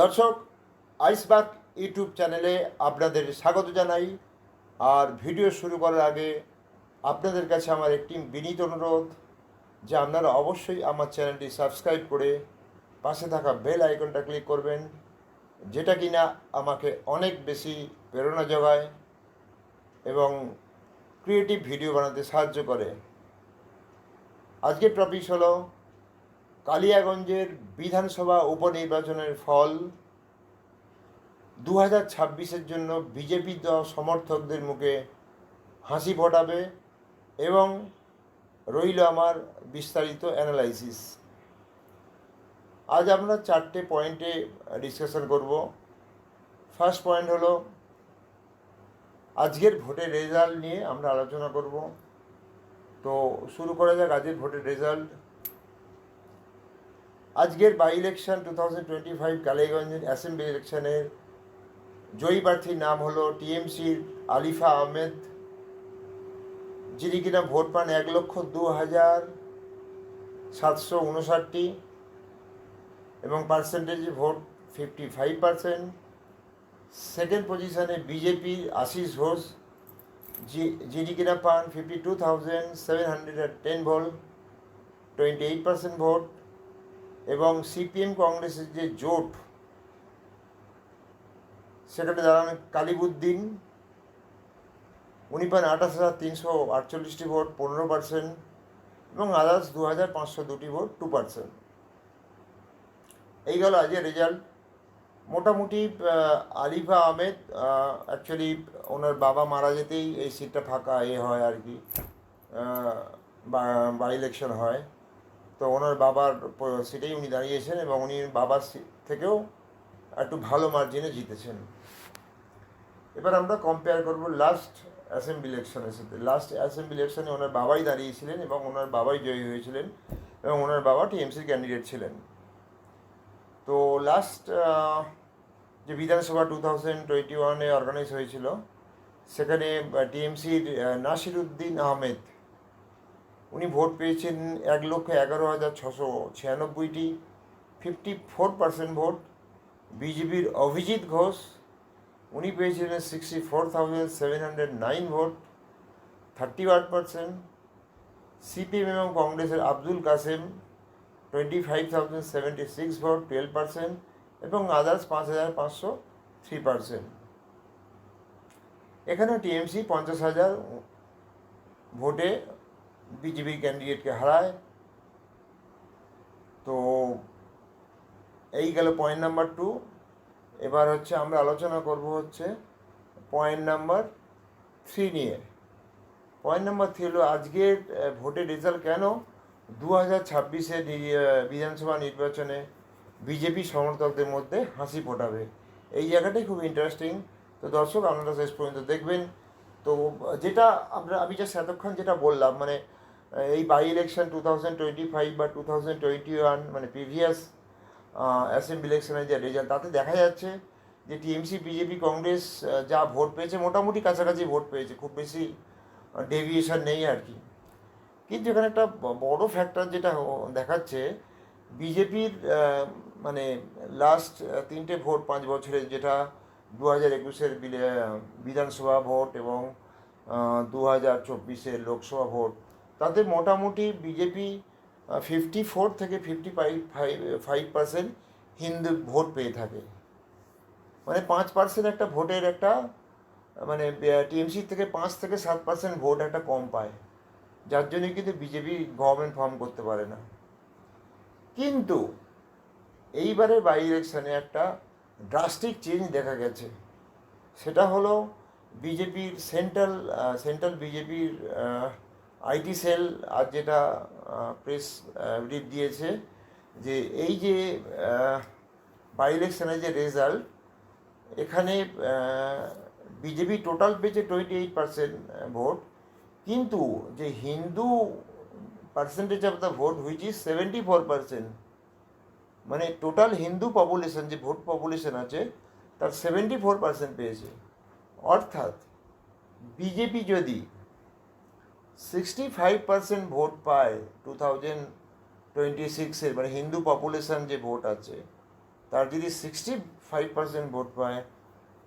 দর্শক, আইসবাক ইউটিউব চ্যানেলে আপনাদের স্বাগত জানাই। আর ভিডিও শুরু করার আগে আপনাদের কাছে আমার একটি বিনীত অনুরোধ যে আপনারা অবশ্যই আমার চ্যানেলটি সাবস্ক্রাইব করে পাশে থাকা বেল আইকনটা ক্লিক করবেন, যেটা কিনা আমাকে অনেক বেশি প্রেরণা যোগায় এবং ক্রিয়েটিভ ভিডিও বানাতে সাহায্য করে। আজকের টপিক হলো কালিয়াগঞ্জের বিধানসভা উপনির্বাচনের ফল 2026-এর জন্য বিজেপি সমর্থকদের মুখে হাসি ফোটাবে এবং রইল আমার বিস্তারিত অ্যানালাইসিস। আজ আমরা 4টে পয়েন্টে ডিসকাশন করব। ফার্স্ট পয়েন্ট হলো আজকের ভোটের রেজাল্ট নিয়ে আমরা আলোচনা করব। তো শুরু করা যাক আজকের ভোটের রেজাল্ট। আজকের বাই ইলেকশন 2025 কালিয়াগঞ্জের অ্যাসেম্বলি ইলেকশনের জয়ী প্রার্থীর নাম হলো টিএমসির আলিফা আহমেদ, যিনি কিনা ভোট পান 1,02,759 এবং পার্সেন্টেজ ভোট 55%। সেকেন্ড পজিশনে বিজেপির আশিস ঘোষ, যিনি কিনা পান 52,710 ভোট, 28% ভোট। এবং সিপিএম কংগ্রেসের যে জোট, সেখানে দাঁড়ান কালিবুদ্দিন, উনি পান 28,348টি ভোট, 15%। এবং আদার্স 2,502টি ভোট, 2%। এই গেল আজকের রেজাল্ট। মোটামুটি আলিফা আহমেদ অ্যাকচুয়ালি ওনার বাবা মারা যেতেই এই সিটটা ফাঁকা হয় আর কি, বাই ইলেকশন হয়। তো ওনার বাবার সিটেই উনি দাঁড়িয়েছেন এবং উনি বাবার সিট থেকেও একটু ভালো মার্জিনে জিতেছেন। এবার আমরা কম্পেয়ার করব লাস্ট অ্যাসেম্বলি ইলেকশনের সাথে। লাস্ট অ্যাসেম্বলি ইলেকশনে ওনার বাবাই দাঁড়িয়েছিলেন এবং ওনার বাবাই জয়ী হয়েছিলেন এবং ওনার বাবা টিএমসির ক্যান্ডিডেট ছিলেন। তো লাস্ট যে বিধানসভা 2021-এ অর্গানাইজ হয়েছিল, সেখানে টিএমসির নাসিরুদ্দিন আহমেদ, উনি ভোট পেয়েছেন 1,11,696টি, 54% ভোট। বিজেপির অভিজিৎ ঘোষ, উনি পেয়েছিলেন 64,709 ভোট, 31%। সিপিএম এবং কংগ্রেসের আব্দুল কাসেম 25,076 ভোট, 12%। এবং আদার্স 5,500, 3%। এখানে টিএমসি 50,000 ভোটে বিজেপি ক্যান্ডিডেটকে হারায়। তো এই গেল পয়েন্ট নাম্বার 2। এবার হচ্ছে আমরা আলোচনা করব হচ্ছে পয়েন্ট নাম্বার 3 নিয়ে। পয়েন্ট নাম্বার 3 হলো আজকের ভোটের রেজাল্ট কেন 2026-এর বিধানসভা নির্বাচনে বিজেপি সমর্থকদের মধ্যে হাসি ফোটাবে। এই জায়গাটাই খুব ইন্টারেস্টিং। তো দর্শক, আপনারা শেষ পর্যন্ত দেখবেন। তো যেটা আমি জাস্ট এতক্ষণ যেটা বললাম, মানে এই বাই ইলেকশন 2025 বা 2021, মানে প্রিভিয়াস অ্যাসেম্বলি ইলেকশনের যে রেজাল্ট, তাতে দেখা যাচ্ছে যে টিএমসি, বিজেপি, কংগ্রেস যা ভোট পেয়েছে মোটামুটি কাছাকাছি ভোট পেয়েছে, খুব বেশি ডেভিয়েশন নেই আর কি। কিন্তু এখানে একটা বড় ফ্যাক্টর যেটা দেখাচ্ছে, বিজেপির মানে লাস্ট 3টে ভোট 5 বছরের, যেটা 2021-এর বিধানসভা ভোট এবং 2024-এর লোকসভা ভোট, তাতে মোটামুটি বিজেপি 54 থেকে 55% হিন্দু ভোট পেয়ে থাকে। মানে 5% একটা ভোটের একটা, মানে টিএমসি থেকে 5 থেকে 7% ভোট একটা কম পায়, যার জন্যই কিন্তু বিজেপি গভর্নমেন্ট ফর্ম করতে পারে না। কিন্তু এইবারে বাই ইলেকশনে একটা ড্রাস্টিক চেঞ্জ দেখা গেছে। সেটা হলো বিজেপির সেন্ট্রাল বিজেপির আইটি সেল আজ যেটা প্রেস ব্রিফ দিয়েছে, যে এই যে বাই ইলেকশনের যে রেজাল্ট, এখানে বিজেপি টোটাল পেয়েছে 28% ভোট, কিন্তু যে Hindu percentage of the vote which is 74%, মানে টোটাল হিন্দু পপুলেশন, যে ভোট পপুলেশন আছে তার 74% পেয়েছে। অর্থাৎ বিজেপি যদি 65% ভোট পায় 2026-এর, মানে হিন্দু পপুলেশন যে ভোট আছে, তার যদি 65% ভোট পায়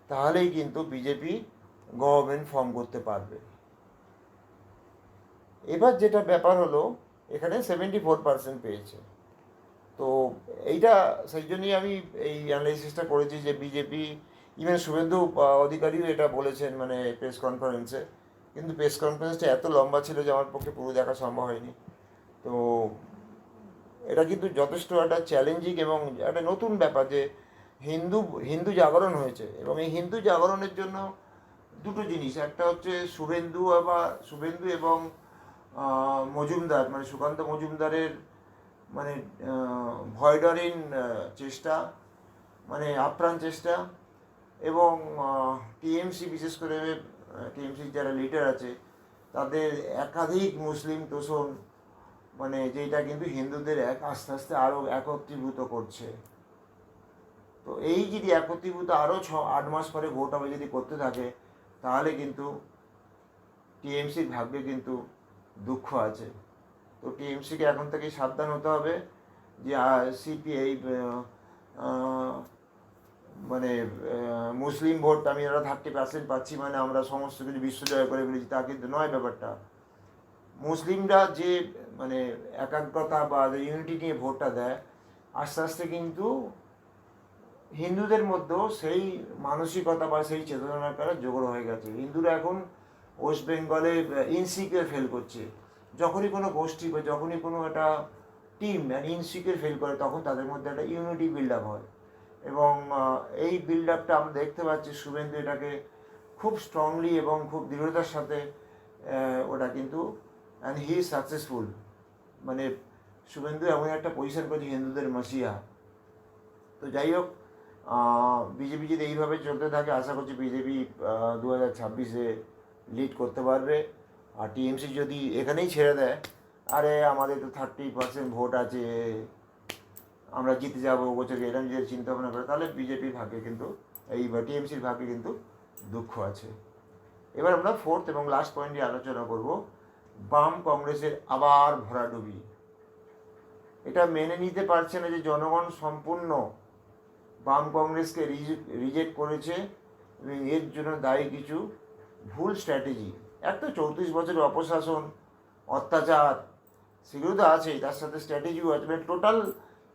তাহলেই কিন্তু বিজেপি গভর্নমেন্ট ফর্ম করতে পারবে। এবার যেটা ব্যাপার হলো, এখানে 74% পেয়েছে। তো এইটা সেই জন্যই আমি এই অ্যানালাইসিসটা করেছি যে বিজেপি, ইভেন শুভেন্দু অধিকারীও এটা বলেছেন মানে প্রেস কনফারেন্সে, কিন্তু প্রেস কনফারেন্সটা এত লম্বা ছিল যে আমার পক্ষে পুরো দেখা সম্ভব হয়নি। তো এটা কিন্তু যথেষ্ট একটা চ্যালেঞ্জিং এবং একটা নতুন ব্যাপার যে হিন্দু হিন্দু জাগরণ হয়েছে, এবং এই হিন্দু জাগরণের জন্য দুটো জিনিস, একটা হচ্ছে শুভেন্দু এবং মজুমদার মানে সুকান্ত মজুমদারের মানে ভয়ডরিন চেষ্টা, মানে আপ্রাণ চেষ্টা, এবং টিএমসি বিশেষ করে টিএমসির যারা লিডার আছে তাদের একাধিক মুসলিম তোষণ, মানে যেটা কিন্তু হিন্দুদের আস্তে আস্তে আরও একত্রীভূত করছে। তো এই যদি একত্রীভূত আরও 8 মাস পরে ভোট হবে যদি করতে থাকে, তাহলে কিন্তু টিএমসির ভাগ্যে কিন্তু দুঃখ আছে। তো টিএমসিকে এখন থেকে সাবধান হতে হবে যে সিপিআই মানে মুসলিম ভোট আমি আমরা 30% পাচ্ছি মানে আমরা সমস্ত কিছু বিশ্বজয় করে ফেলেছি, তা কিন্তু নয় ব্যাপারটা। মুসলিমরা যে মানে একাগ্রতা বা ইউনিটি নিয়ে ভোটটা দেয়, আস্তে আস্তে কিন্তু হিন্দুদের মধ্যেও সেই মানসিকতা বা সেই চেতনাটা জোগাড় হয়ে গেছে। হিন্দুরা এখন ওয়েস্ট বেঙ্গলে ইনসিকিউর ফিল করছে। যখনই কোনো গোষ্ঠী বা যখনই কোনো একটা টিম ইনসিকিউর ফিল করে, তখন তাদের মধ্যে একটা ইউনিটি বিল্ড আপ হয়, এবং এই বিল্ড আপটা আমরা দেখতে পাচ্ছি। শুভেন্দু এটাকে খুব স্ট্রংলি এবং খুব দৃঢ়তার সাথে ওটা কিন্তু অ্যান্ড হি ইজ সাকসেসফুল। মানে শুভেন্দু এমন একটা পজিশন করেছে হিন্দুদের মাসিয়া। তো যাই হোক, বিজেপি যদি এইভাবে চলতে থাকে, আশা করছি বিজেপি 2026-এ লিড করতে পারবে। আর টিএমসি যদি এখানেই ছেড়ে দেয়, আরে আমাদের তো 30% ভোট আছে, আমরা জিতে যাবো বছরকে, এরকম যদি চিন্তা ভাবনা করে, তাহলে বিজেপির ভাগ্যে কিন্তু এই টিএমসির ভাগ্যে কিন্তু দুঃখ আছে। এবার আমরা 4th এবং লাস্ট পয়েন্ট নিয়ে আলোচনা করব, বাম কংগ্রেসের আবার ভরাডুবি। এটা মেনে নিতে পারছে না যে জনগণ সম্পূর্ণ বাম কংগ্রেসকে রিজেক্ট করেছে, এবং এর জন্য দায়ী কিছু ভুল স্ট্র্যাটেজি। এক তো 34 বছরের অপশাসন, অত্যাচার, সেগুলো তো আছেই, তার সাথে স্ট্র্যাটেজিও আছে। মানে total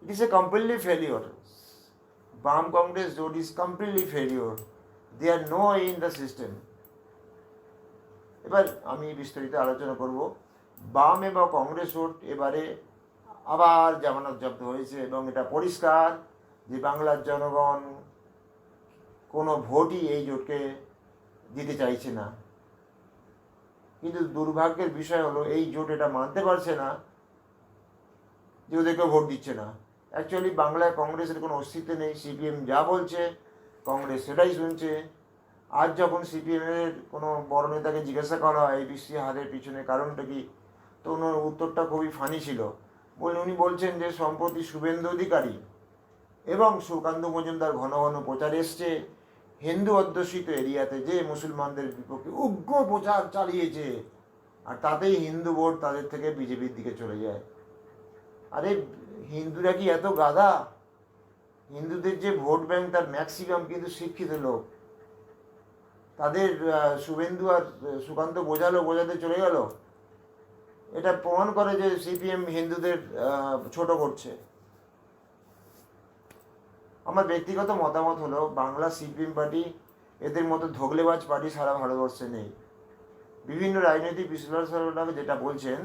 it is a completely failure. বাম কংগ্রেস জোট is completely failure, they are no in the system. এবার আমি বিস্তারিত আলোচনা করব। বাম এবং কংগ্রেস জোট এবারে আবার জামানত জব্দ হয়েছে, এবং এটা পরিষ্কার যে বাংলার জনগণ কোনো ভোটই এই জোটকে দিতে চাইছে না। কিন্তু দুর্ভাগ্যের বিষয় হলো এই জোট এটা মানতে পারছে না যে ওদেরকে ভোট দিচ্ছে না। অ্যাকচুয়ালি বাংলায় কংগ্রেসের কোনো অস্তিত্ব নেই। সিপিএম যা বলছে কংগ্রেস সেটাই শুনছে। আজ যখন সিপিএমের কোনো বড় নেতাকে জিজ্ঞাসা করা হয় এই বৃষ্টি হারের পিছনে কারণটা কি, তো ওনার উত্তরটা খুবই ফানি ছিল। উনি বলছেন যে সম্প্রতি শুভেন্দু অধিকারী এবং সুকান্ত মজুমদার ঘন ঘন প্রচার এসছে হিন্দু অধ্যুষিত এরিয়াতে, যে মুসলমানদের বিপক্ষে উগ্র প্রচার চালিয়েছে, আর তাতেই হিন্দু ভোট তাদের থেকে বিজেপির দিকে চলে যায়। আরে হিন্দুরা কি এত গাধা? হিন্দুদের যে ভোট ব্যাংক তার ম্যাক্সিমাম কিন্তু শিক্ষিত লোক। তাদের শুভেন্দু আর সুকান্ত বোঝাতে চলে গেল। এটা প্রমাণ করে যে সিপিএম হিন্দুদের ছোট করছে। আমার ব্যক্তিগত মতামত হলো, বাংলা সিপিএম পার্টি এদের মতো ধোগলেবাজ পার্টি সারা ভারতবর্ষে নেই। বিভিন্ন রাজনৈতিক বিশ্লেষকরা যেটা বলছেন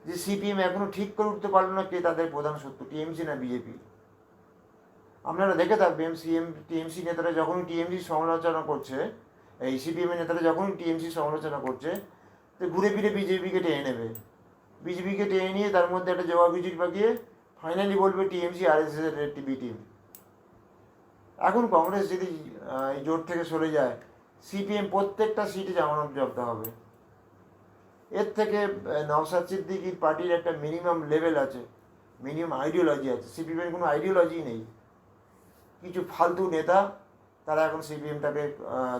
যে সিপিএম এখনও ঠিক করে উঠতে পারলো না কে তাদের প্রধান শত্রু, টিএমসি না বিজেপি। আপনারা দেখে থাকবেন টিএমসি নেতারা যখনই টিএমসি সমালোচনা করছে, এই সিপিএমের নেতারা যখনই টিএমসি সমালোচনা করছে, তো ঘুরে ফিরে বিজেপিকে টেনে নেবে। বিজেপিকে টেনে নিয়ে তার মধ্যে একটা জবাবদিহির পাকিয়ে ফাইনালি বলবে টিএমসি আরএসএস এর বি টিম। এখন কংগ্রেস যদি এই জোট থেকে সরে যায়, সিপিএম প্রত্যেকটা সিটে জামানত জব্দ হবে। এর থেকে নওশাদ সিদ্দিকীর পার্টির একটা মিনিমাম লেভেল আছে, মিনিমাম আইডিওলজি আছে। সিপিএমের কোনো আইডিওলজি নেই, কিছু ফালতু নেতা তারা এখন সিপিএমটাকে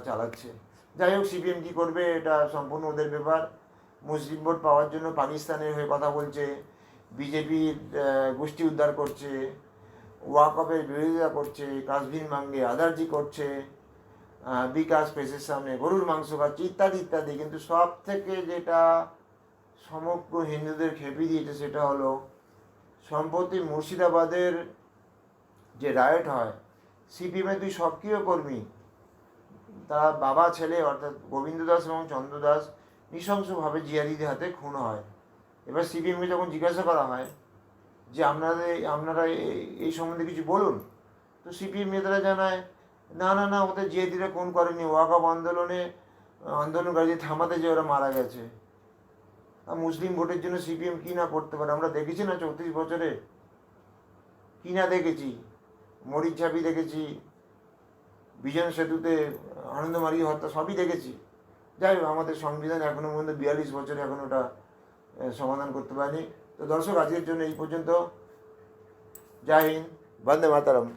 চালাচ্ছে। যাই হোক, সিপিএম কী করবে এটা সম্পূর্ণ ওদের ব্যাপার। মুসলিম ভোট পাওয়ার জন্য পাকিস্তানের হয়ে কথা বলছে, বিজেপির গোষ্ঠী উদ্ধার করছে, ওয়াকফের বিরোধিতা করছে, কাশ্মীর মাঙ্গে আদার্জি করছে, বিকাশ প্রেসের সামনে গরুর মাংস খাচ্ছে, ইত্যাদি ইত্যাদি। কিন্তু সব থেকে যেটা সমগ্র হিন্দুদের খেপে দিয়েছে সেটা হলো সম্প্রতি মুর্শিদাবাদের যে রায়ট হয়, সিপিএমের দুই সক্রিয় কর্মী, তারা বাবা ছেলে অর্থাৎ গোবিন্দ দাস এবং চন্দ্র দাস নৃশংসভাবে জিয়াদিদের হাতে খুন হয়। এবার সিপিএমকে যখন জিজ্ঞাসা করা হয় যে আপনারা এই সম্বন্ধে কিছু বলুন, তো সিপিএম নেতারা জানায় না না না, ওদের জিয়াদিরা খুন করেনি, ওয়াকফ আন্দোলনকারীদের থামাতে যে ওরা মারা গেছে। আর মুসলিম ভোটের জন্য সিপিএম কী না করতে পারে আমরা দেখেছি না 34 বছরে, কী না দেখেছি। মরিচঝাপি দেখেছি, বিজন সেতুতে আনন্দমার্গী হত্যা, সবই দেখেছি। যাই হোক, আমাদের সংবিধান এখনও পর্যন্ত 42 বছরে এখন ওটা সমাধান করতে পারেনি। তো দর্শক, আজকের জন্য এই পর্যন্ত। জয় হিন্দ, বন্দে মাতরম।